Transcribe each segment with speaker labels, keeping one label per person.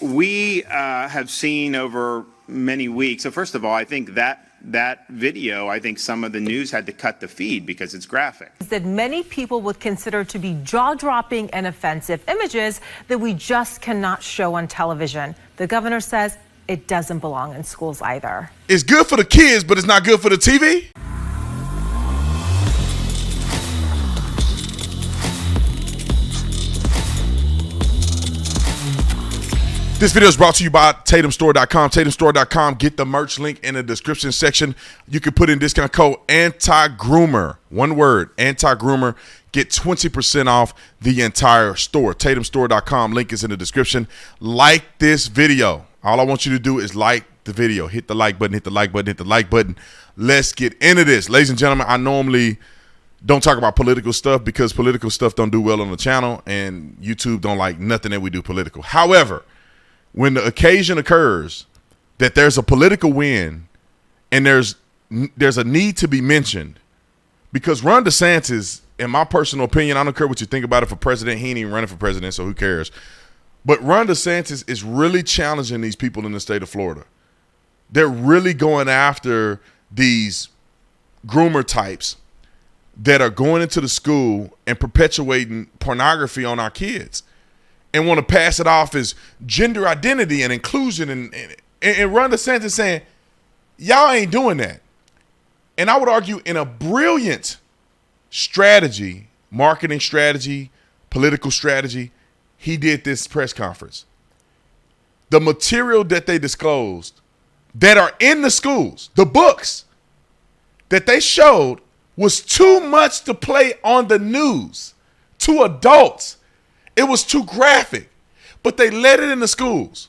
Speaker 1: we have seen over many weeks. So first of all, I think that video, I think some of the news had to cut the feed because it's graphic.
Speaker 2: That many people would consider to be jaw-dropping and offensive images that we just cannot show on television. The governor says it doesn't belong in schools either.
Speaker 3: It's good for the kids, but it's not good for the TV? This video is brought to you by TatumStore.com. TatumStore.com. Get the merch link in the description section. You can put in discount code anti-groomer. One word, anti-groomer. Get 20% off the entire store. TatumStore.com. Link is in the description. Like this video. All I want you to do is like the video. Hit the like button, hit the like button, hit the like button. Let's get into this. Ladies and gentlemen, I normally don't talk about political stuff because political stuff don't do well on the channel and YouTube don't like nothing that we do political. However, when the occasion occurs that there's a political win and there's a need to be mentioned, because Rhonda Sanchez, in my personal opinion, I don't care what you think about it for president, he ain't even running for president, so who cares? But Rhonda Sanchez is really challenging these people in the state of Florida. They're really going after these groomer types that are going into the school and perpetuating pornography on our kids, and want to pass it off as gender identity and inclusion. And Rhonda Sanchez saying, y'all ain't doing that. And I would argue in a brilliant strategy, marketing strategy, political strategy, he did this press conference. The material that they disclosed that are in the schools, the books that they showed, was too much to play on the news to adults. It was too graphic, but they let it in the schools.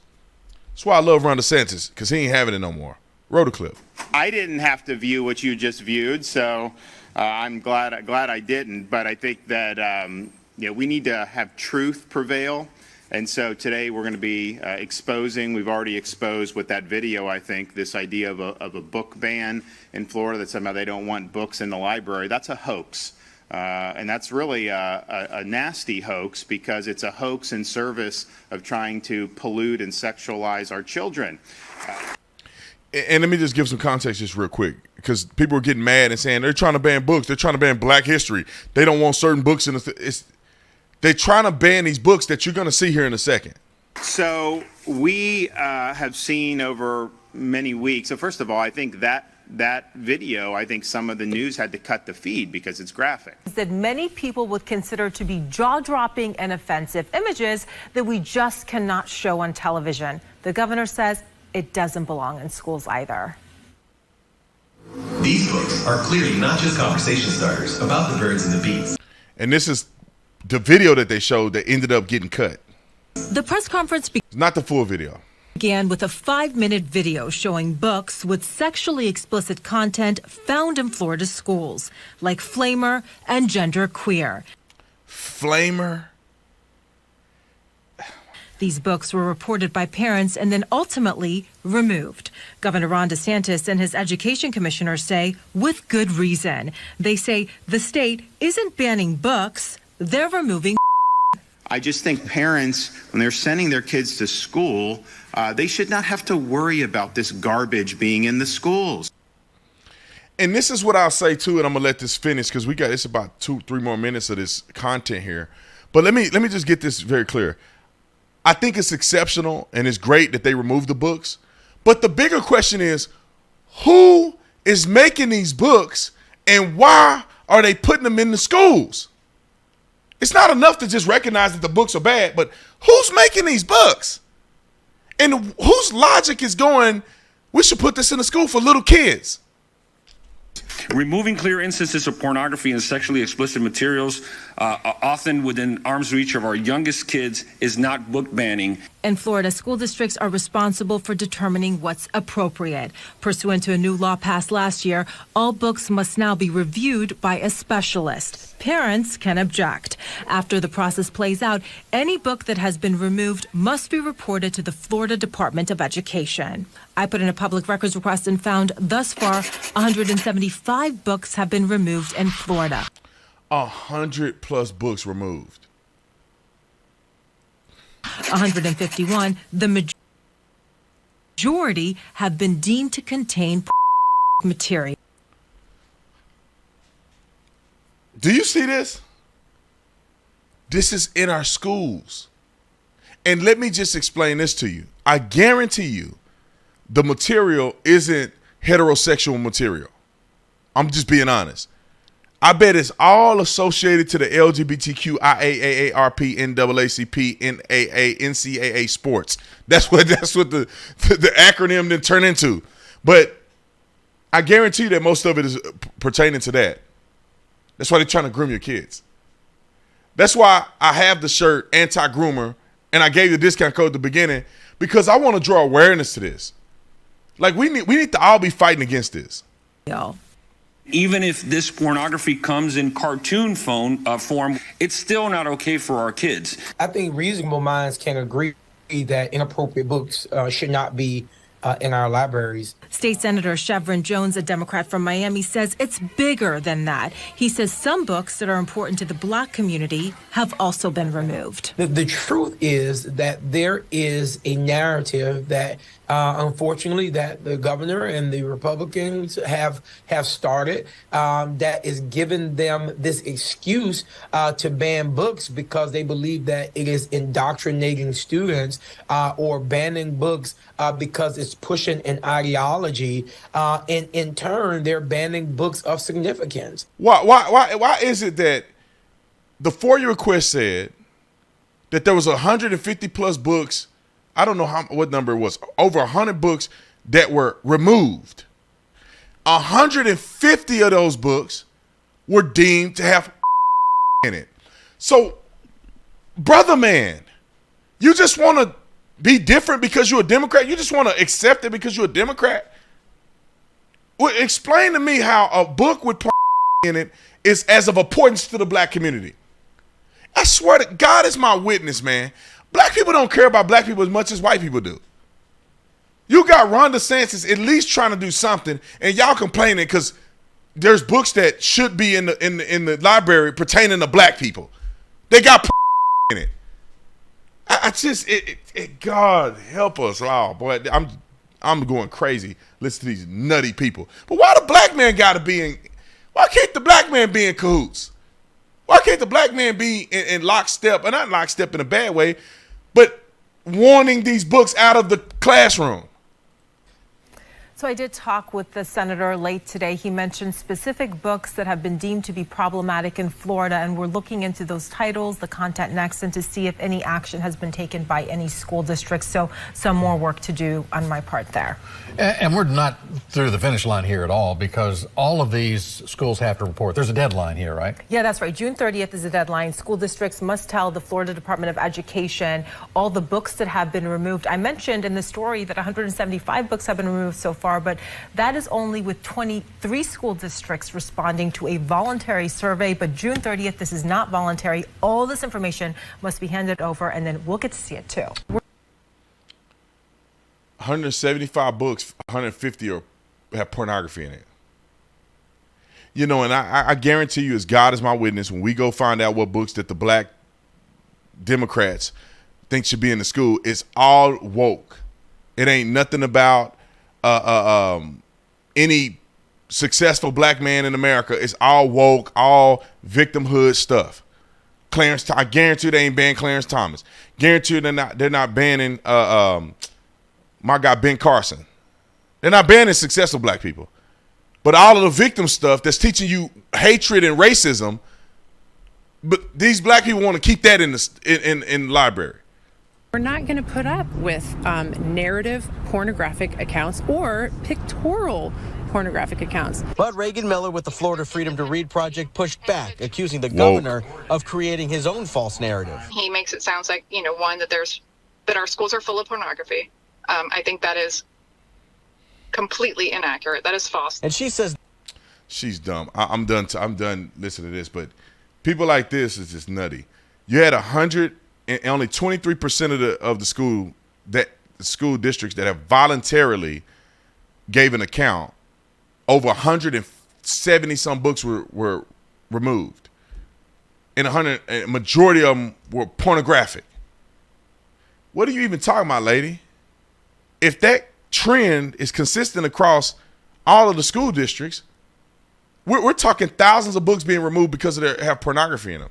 Speaker 3: That's why I love Rhonda Sanchez, because he ain't having it no more. Roll the clip.
Speaker 1: I didn't have to view what you just viewed, so I'm glad I didn't. But I think that we need to have truth prevail, and so today we're going to be exposing. We've already exposed with that video. I think this idea of a book ban in Florida, that somehow they don't want books in the library. That's a hoax. And that's really a nasty hoax, because it's a hoax in service of trying to pollute and sexualize our children.
Speaker 3: And let me just give some context just real quick, because people are getting mad and saying they're trying to ban books. They're trying to ban Black history. They don't want certain books in they're trying to ban these books that you're going to see here in a second.
Speaker 1: So we have seen over many weeks. So first of all, I think that video, I think some of the news had to cut the feed because it's graphic.
Speaker 2: That many people would consider to be jaw-dropping and offensive images that we just cannot show on television. The governor says it doesn't belong in schools either.
Speaker 4: These books are clearly not just conversation starters about the birds and the bees.
Speaker 3: And this is the video that they showed that ended up getting cut.
Speaker 5: The press conference
Speaker 3: not the full video.
Speaker 5: Began with a 5-minute video showing books with sexually explicit content found in Florida schools, like Flamer and Gender Queer.
Speaker 3: Flamer?
Speaker 5: These books were reported by parents and then ultimately removed. Governor Rhonda Sanchez and his education commissioner say with good reason. They say the state isn't banning books, they're removing.
Speaker 1: I just think parents, when they're sending their kids to school, they should not have to worry about this garbage being in the schools.
Speaker 3: And this is what I'll say too, and I'm gonna let this finish because it's about 2-3 more minutes of this content here. But let me just get this very clear. I think it's exceptional and it's great that they removed the books. But the bigger question is, who is making these books and why are they putting them in the schools? It's not enough to just recognize that the books are bad, but who's making these books? And whose logic is going, we should put this in the school for little kids?
Speaker 6: Removing clear instances of pornography and sexually explicit materials, often within arm's reach of our youngest kids, is not book banning.
Speaker 5: In Florida, school districts are responsible for determining what's appropriate. Pursuant to a new law passed last year, all books must now be reviewed by a specialist. Parents can object. After the process plays out, any book that has been removed must be reported to the Florida Department of Education. I put in a public records request and found thus far 175 books have been removed in Florida.
Speaker 3: 100+ books removed.
Speaker 5: 151, the majority have been deemed to contain material.
Speaker 3: Do you see this? This is in our schools. And let me just explain this to you. I guarantee you the material isn't heterosexual material. I'm just being honest. I bet it's all associated to the LGBTQ, IAAARP, NAACP, NAA, NCAA sports. That's what the acronym then turn into. But I guarantee you that most of it is pertaining to that. That's why they're trying to groom your kids. That's why I have the shirt anti-groomer, and I gave you the discount code at the beginning, because I want to draw awareness to this. Like, we need to all be fighting against this.
Speaker 6: Even if this pornography comes in cartoon form, it's still not okay for our kids.
Speaker 7: I think reasonable minds can agree that inappropriate books should not be in our libraries.
Speaker 5: State Senator Chevron Jones, a Democrat from Miami, says it's bigger than that. He says some books that are important to the Black community have also been removed.
Speaker 7: The truth is that there is a narrative that, unfortunately, that the governor and the Republicans have started that is giving them this excuse to ban books because they believe that it is indoctrinating students or banning books because it's pushing an ideology. And in turn, they're banning books of significance.
Speaker 3: Why is it that the FOIA request said that there was 150 plus books? I don't know what number it was, over 100 books that were removed. 150 of those books were deemed to have in it. So, brother man, you just want to be different because you're a Democrat? You just want to accept it because you're a Democrat? Well, explain to me how a book with in it is as of importance to the Black community. I swear to God is my witness, man. Black people don't care about Black people as much as white people do. You got Rhonda Sanchez at least trying to do something, and y'all complaining because there's books that should be in the library pertaining to Black people. They got in it. I just God help us all, boy. I'm going crazy. Listen to these nutty people. But why the Black man got to be in? Why can't the Black man be in cahoots? Why can't the Black man be in lockstep, and not lockstep in a bad way, but warning these books out of the classroom?
Speaker 2: So I did talk with the senator late today. He mentioned specific books that have been deemed to be problematic in Florida, and we're looking into those titles, the content next, and to see if any action has been taken by any school districts. So some more work to do on my part there.
Speaker 8: And we're not through the finish line here at all, because all of these schools have to report. There's a deadline here, right?
Speaker 2: Yeah, that's right. June 30th is the deadline. School districts must tell the Florida Department of Education all the books that have been removed. I mentioned in the story that 175 books have been removed so far, but that is only with 23 school districts responding to a voluntary survey. But June 30th, this is not voluntary. All this information must be handed over, and then we'll get to see it too.
Speaker 3: 175 books, 150 have pornography in it. You know, and I guarantee you, as God is my witness, when we go find out what books that the Black Democrats think should be in the school, it's all woke. It ain't nothing about any successful Black man in America. It's all woke, all victimhood stuff. I guarantee they ain't banning Clarence Thomas. Guarantee they're not banning my guy Ben Carson. They're not banning successful Black people. But all of the victim stuff that's teaching you hatred and racism, but these Black people want to keep that in the library.
Speaker 9: We're not going to put up with narrative pornographic accounts or pictorial pornographic accounts.
Speaker 10: But Reagan Miller with the Florida Freedom to Read Project pushed back, accusing the governor of creating his own false narrative.
Speaker 11: He makes it sound like, that our schools are full of pornography. I think that is completely inaccurate. That is false.
Speaker 10: And she says
Speaker 3: she's dumb. I'm done. I'm done listening to this. But people like this is just nutty. You had 100 and only 23% of the school districts that have voluntarily gave an account. Over 170 some books were removed, and a majority of them were pornographic. What are you even talking about, lady? If that trend is consistent across all of the school districts, we're talking thousands of books being removed because they have pornography in them.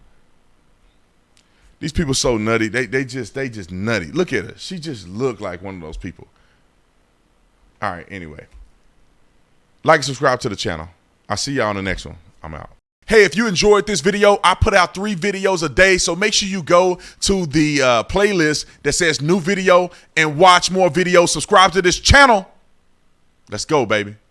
Speaker 3: These people so nutty. They just nutty. Look at her. She just looked like one of those people. All right, anyway. Like and subscribe to the channel. I'll see y'all on the next one. I'm out. Hey, if you enjoyed this video, I put out 3 videos a day, so make sure you go to the playlist that says new video and watch more videos. Subscribe to this channel. Let's go, baby.